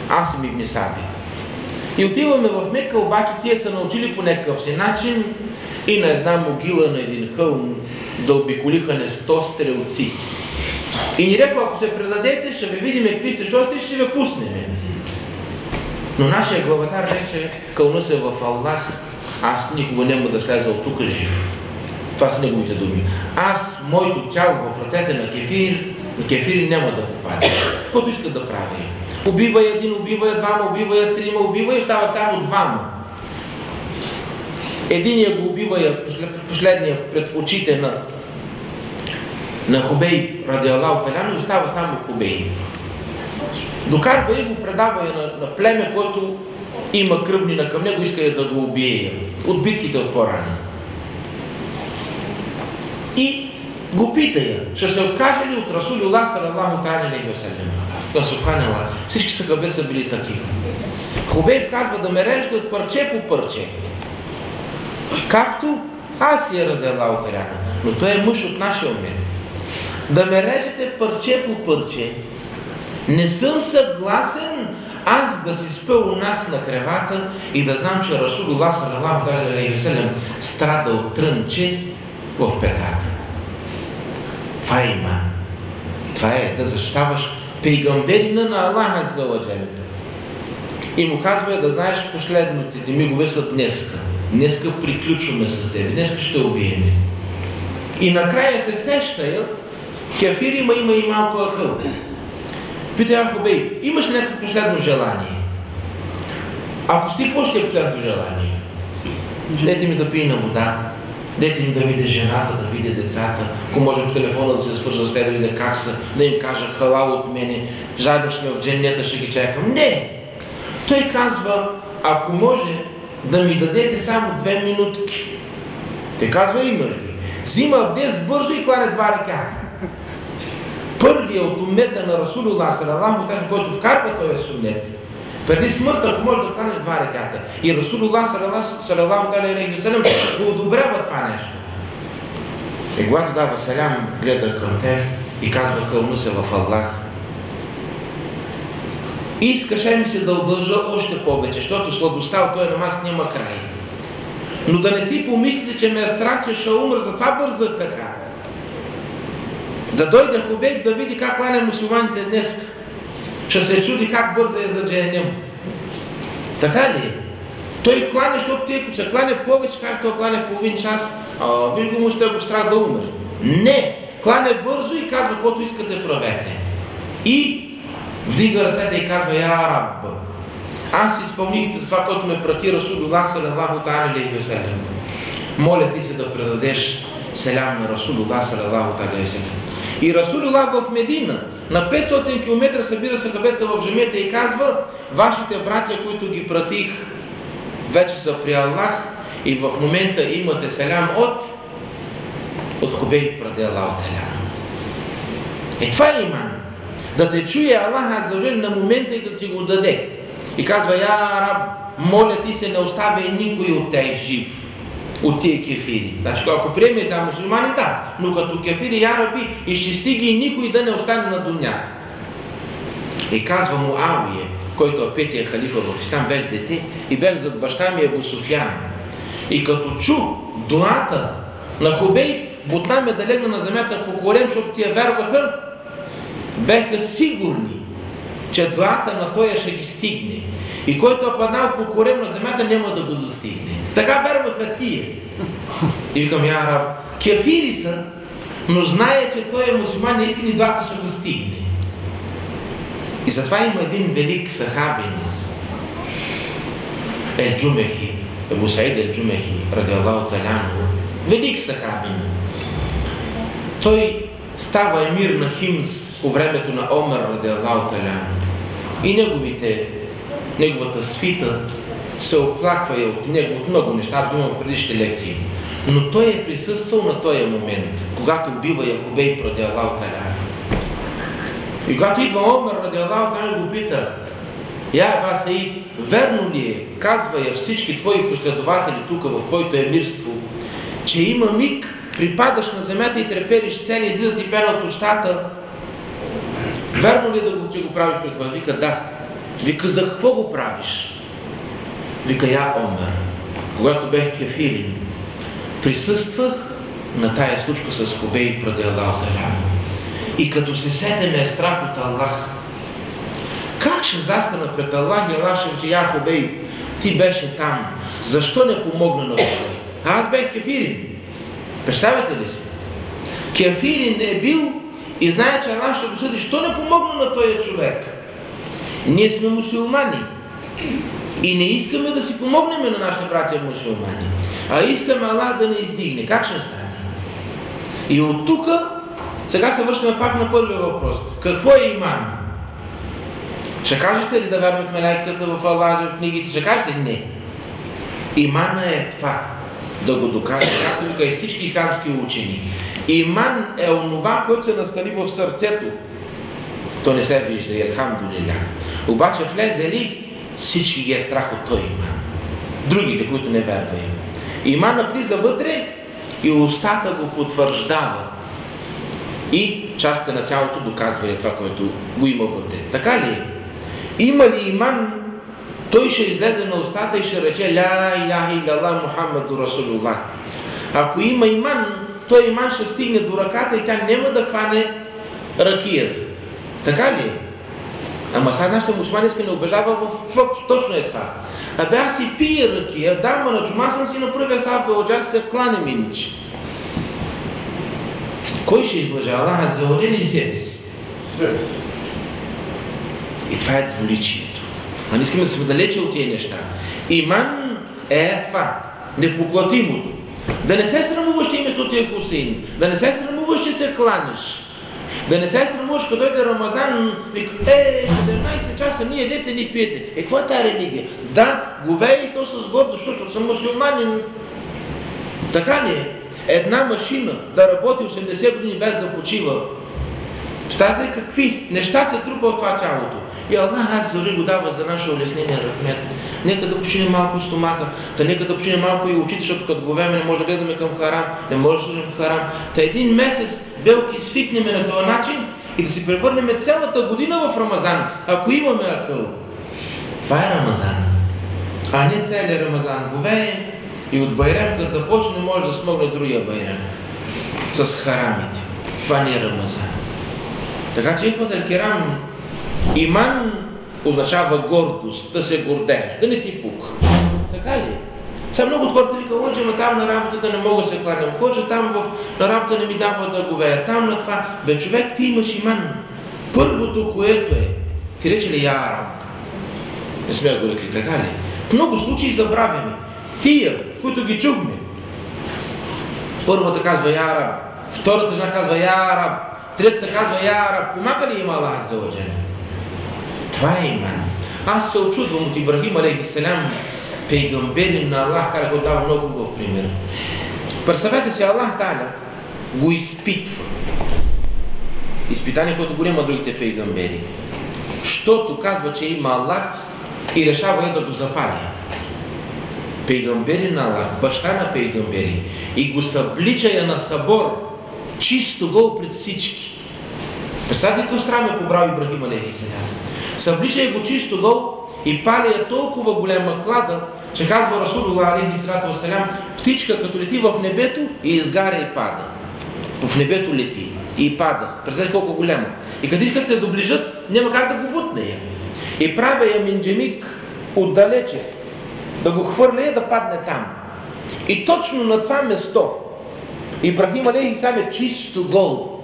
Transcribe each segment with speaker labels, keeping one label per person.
Speaker 1: Асим ибн Саби. И отиваме в Мека, обаче тия са научили по някакъв си начин и на една могила, на един хълм, заобиколиха не 100 стрелци. И ни рекла, ако се предадете, ще ви видим какви сте, що сте, ще ви пуснем. Но нашия главатар рече, кълна се в Аллах, аз никога няма да сляза от тук жив. Това са неговите думи. Аз, моето тяло в ръцете на кефири няма да попаде. Каквото искат да прави. Убива един, убива я двама, убива я трима, убива и става само двама. Единия го убива я последния пред очите на Хубейб, ради Аллаху та'аля, и остава само Хубейб. Докарва и го предава я на племе, което има кръвнина към него, иска да го убие от битките от по-рано. И го пита я, ще се откаже ли от Расулуллах салаллаху алейхи ва саллям? Да, субханаллах, всички сахабе са били такива. Хубейб казва да ме реждат парче по парче. Както Асия ради Аллаху та'аля, но той е мъж от нашия умер. Да ме режете парче по парче. Не съм съгласен аз да си спя у нас на кревата и да знам, че Расулуллах салаллаху алейхи ва саллям страда от трънче в петата. Това е иман. Това е да защитаваш пейгамберина на Аллах азза ва джалля. И му казва да знаеш последните мигове са днеска. Днеска приключваме с тебе. Днеска ще убиеме. И накрая се сеща кефир има и малко ахъл. Пита я Хубейб, имаш ли някакво последно желание? Ако сте, какво ще е последното желание? Дайте ми да пия на вода. Дайте ми да видя жената, да видя децата. Ако може по телефона да се свържа с те, да видя как са, да им кажа халал от мене, заедно сме в дженнета, ще ги чакам. Не! Той казва, ако може да ми дадете само 2 минутки. Те казва, имаш ли? Взима абдес бързо и клане 2 реката. Първият от умета на Расулуллах салаллаху алейхи, който вкарва този сунет, преди смъртта, ако можеш да кланеш 2 реката. И Расулуллах салаллаху алейхи салям го одобрява това нещо. И когато дава салям, гледа към тях и казва, кълну се в Аллах. И искаше ми се да удължа още повече, защото сладостта от този намаз няма край. Но да не си помислите, че ме е страх, че ще умра, затова бързах така. Да дойде Хубейб да види как кланя мусулманите днес. Ще се чуди как бърза е за джехенем. Така ли? Той кланя, защото ти ако се кланя повече, каже той кланя половин час, виж го му ще го страх да умре. Не! Кланя бързо и казва, каквото искате правете. И вдига ръцете и казва, я Раб, аз изпълних за това, което ме прати Расулуллах салаллаху алейхи ва саллям. Моля ти се да предадеш селям на Расулуллах салаллаху алейхи ва саллям. И Расулуллах в Медина на 500 км събира сахабета в джамията и казва, вашите братя, които ги пратих, вече са при Аллах и в момента имате селям от Хубейб ради Аллаху та'аля. Това е иман. Да те чуе Аллах азза ва джалля на момента и да ти го даде. И казва, я Раб, моля ти се, не оставяй никой от тях жив, от тия кефири. Значи, ако приеме за мусулмани, да, но като кефири, я Раби, изчисти ги и никой да не остане на дунята. И казва му Ауия, който е петия халифа в Ислам, бях дете и бях зад баща ми Абу Суфян. И като чу дуата на Хубейб, бутна ме да легна на земята по корем, защото тия вярваха, бяха сигурни, че дуата на той ще ги стигне. И който е паднал по корем на земята, няма да го застигне. Така вярваха тия. И викам, я Раб, кефири са, но знае, че той е мусулман, наистина и дуата ще го стигне. И затова има един велик сахабин, Ел-Джумехи, Абу Саид Ел-Джумехи, ради Аллаху та'аля, велик сахабин. Той става емир на Химс по времето на Омер ради Аллаху та'аля. И неговата свита се оплаква от него от много неща, аз го имам в предишните лекции. Но той е присъствал на този момент, когато убива я Хубейб ради Аллаху та'аля. И когато идва Омер ради Аллаху та'аля, го пита, я Аба Саид, верно ли е, казва я всички твои последователи тук в твоето емирство, че има миг, припадаш на земята и трепериш сели, излиза ти пена от устата Верно ли е че го правиш пред това? Вика, да. Вика, за какво го правиш? Вика, я Омер. Когато бех кефирин, присъствах на тая случка с Хубей преди Аллах Та'аля. И като се сете ме е страх от Аллах. Как ще застана пред Аллах и Аллах ще рече, я Хубей, ти беше там. Защо не помогна на това? Аз бех кефирин. Представете ли си? Кефирин е бил и знае, че Аллах ще го съди. Що не помогна на този човек? Ние сме мусулмани. И не искаме да си помогнем на нашите братя мусулмани. А искаме Аллах да ни издигне. Как ще стане? И от тук, сега се връщаме пак на първия въпрос. Какво е иман? Ще кажете ли да вярваме в мелайката, в Аллах, в книгите? Ще кажете ли? Не. Имана е това. Да го докаже, както вика и всички исламски учени. Иман е онова, което се настани в сърцето. То не се вижда, елхамдулилlah. Обаче влезе ли, всички ги е страх от този иман. Другите, които не вярват. Имана влиза вътре и устата го потвърждава. И частите на тялото доказва това, което го има вътре. Така ли? Има ли иман, той ще излезе на устата и ще рече Ла илаха илlallah Мухаммаду Расулуллах. Ако има иман, той иман ще стигне до ръката и тя няма да хване ракията. Така ли? Ама сега нашите мусулмански не убеждава в това, точно е това. Абе аз си пия ракия, дама на чума съм си направя сабе, отжа се клане минич. Кой ще излъжа? Аллах за один или себе си? Себе си. И това е двуличието. А не искаме да сме далече от тия неща. Иман е това. Непоклатимото. Да не се срамуваш, че името ти е Хусейн. Да не се срамуваш, че се кланиш. Да не се срамуваш, като дойде Рамазан, вика, 17 часа, ние дете ни пиете. Каква е тази религия? Да, го вея и то с гордост, защото съм мусулманин. Така ли е? Една машина да работи 80 години без да почива. Представете какви неща се трупа от това тялото. И Аллах аз зори го дава за наше улеснение, рахмет. Нека да почине малко стомаха, нека да почине малко и очите, защото като го веме не може да гледаме към харам, не може да служим към харам. Та един месец белки свикнеме на този начин и да си превърнем цялата година в Рамазан, ако имаме акъл. Това е Рамазан. А не целият Рамазан го вее и от Байрам, като започне, може да смогне другия Байрам с харамите. Това не е Рамазан. Така че ихват керам, иман означава гордост, да се гордееш, да не ти пука. Така ли? Сега много от хората вика, ходя, ама там на работата не мога да се кланям, ходя там на работа не ми дава да го вея, там на това. Бе, човек, ти имаш иман. Първото, което е, ти рече ли я араб? Не сме го рекли, така ли? В много случаи забравяме. Тия, които ги чухме. Първата казва я араб, втората жена казва я араб, третата казва я араб. Помага ли има Аллах за лъжене? Това е иман. Аз се очудвам от Ибрахим алейхиссалям, пейгамберин на Аллах Та'аля, който дава много хубав пример. Представете си, Аллах Та'аля го изпитва. Изпитание, което го няма другите пейгамбери. Щото казва, че има Аллах и решава да го запали. Пейгамбери на Аллах, баща на пейгамбери, и го съблича на събор, чисто гол пред всички. Представете какъв срам е побрал Ибрахим алейхиссалям. Съблича го чисто гол и пали е толкова голема клада, че казва Расулуллах алейхиссалям, птичка като лети в небето и изгаря и пада. В небето лети и пада. Представете колко голяма. И като иска се доближат, няма как да го бутне я. И правя я минджемик отдалече, да го хвърля да падне там. И точно на това место Ибрахим алейхиссалям е чисто гол.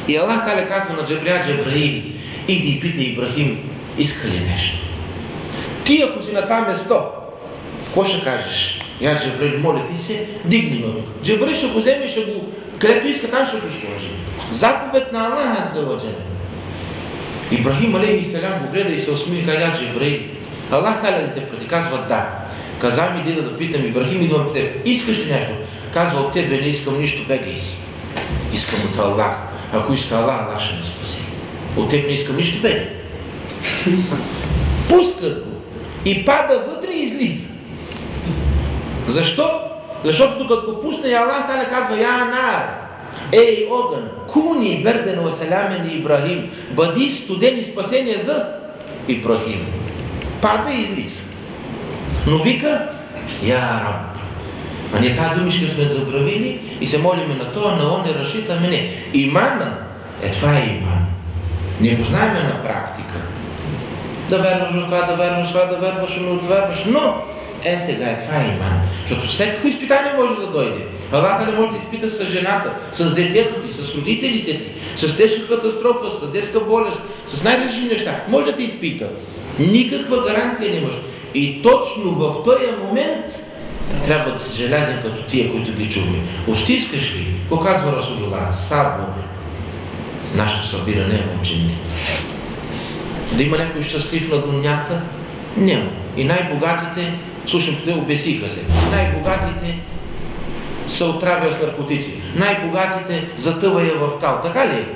Speaker 1: И Аллах Та'аля казва на Джебраил, иди и питай Ибрахим, иска ли нещо? Ти ако си на това место, какво ще кажеш? Я Джебраил, моля ти се, дигни ме. Джебраил ще го вземе, ще го, където иска, там ще го сложи. Заповед на Аллах азза ва джалля. Ибрахим алейхиссалям го гледа и се усмихна, каза, я Джебраил, Аллах Та'аля ли те прати? Казва да. Каза ми иди да питам Ибрахим, идвам при теб. Искаш ли нещо? Казва от тебе не искам нищо, бегай си. Искам от Аллах. Ако иска Аллах, Аллах ще ме спаси. От теб не искам нищо, бегай. Пускат го. И пада вътре и излиза. Защо? Защото докато го пусне Аллах Та'аля казва я нар. Ей, огън, куни берден ва саламен ли Ибрахим, бъди студен и спасение за Ибрахим. Пада и излиза. Но вика, я Раб. А ние тази думичка сме забравили и се молиме на това, на он не разчитаме. Не. Имана, това е иман. Ние го знаем на практика. Да вярваш в това, да вярваш в това, да вярваш, но да вярваш. Но, сега това е иман. Защото всяко изпитание може да дойде. Аллах не може да изпита с жената, с детето ти, с родителите ти, с тежка катастрофа, с детска болест, с най-различни неща. Може да те изпита. Никаква гаранция нямаш. И точно в този момент трябва да си желязен като тия, които ги чуваме. Остискаш ли? Какво казва Расулуллах? Сабор. Нашето събиране е в дженнет. Да има някой щастлив на дунята? Няма. И най-богатите, слушайте, обесиха се. Най-богатите се отравя с наркотици. Най-богатите затъвая в кал. Така ли е?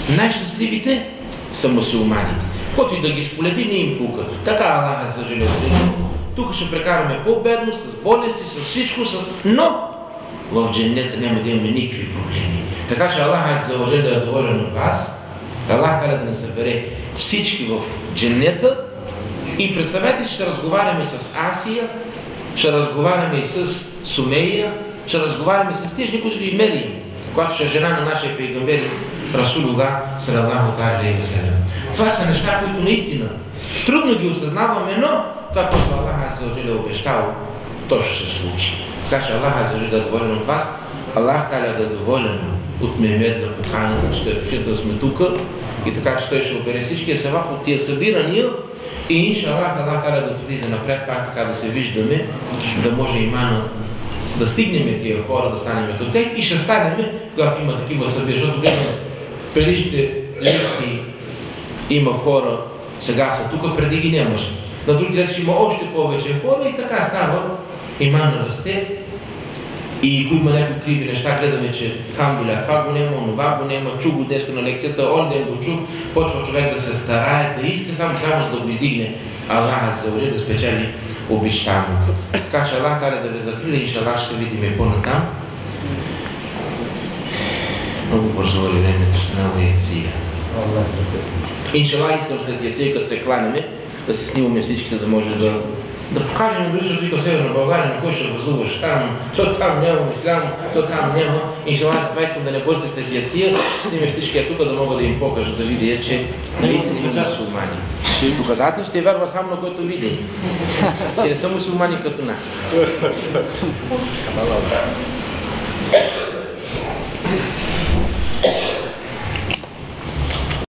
Speaker 1: Най-щастливите са мусулманите. Който и да ги сполети, не им пука. Така Аллах е съжалил. Тук ще прекараме по-бедно, с болести, с всичко, но в дженнета няма да имаме никакви проблеми. Така че Аллах е заложил да е доволен от вас. Аллах кара да не събере всички в дженнета. И представете, ще разговаряме с Асия, ще разговаряме и с Сумея, ще разговаряме с тези, които ги мерим, когато ще е жена на нашия пейгамбер Расулуллах салалаху алейхи ва салям. Това са неща, които наистина трудно ги осъзнаваме, но това, което Аллах азза е обещал, то ще се случи. Така че Аллах азза да е доволен от вас, Аллах каля да е доволен от Мехмед за поканата, че да сме тук и така, че той ще обере всичкия севап от тия събирания и иншаллах Аллах каля да отвлиза напред, пак така да се виждаме, да може имана да стигнем тия хора, да станем като тях и ще станем, когато има такива събирания, защото гледаме предишните лекции има хора, сега са тук, преди ги нямаше. На други лекции има още повече хора и така става, иман расте. И ако има някои криви неща, гледаме, че хамдуля, това го няма, онова го няма, чу го днеска на лекцията, он ден го чу, почва човек да се старае, да иска само за да го издигне. Аллах заори да спечели обичта му. Така че Аллах да ви закрили, иншаллах ще се видим по-натам. Много бързо времето стана лекция. Иншаллах искам след лекция, като се кланяме, да се снимаме всичките, да може да покажем дори, защото вика в Северна България, на кой ще възуваш там, то там няма ислям, то там няма. Иншаллах, за това искам да не бърза след лекция, ще снимем всички тук, да мога да им покажа, да видя, че наистина има мусулмани. Доказател ще вярва само на който види. Те не са мусулмани като нас.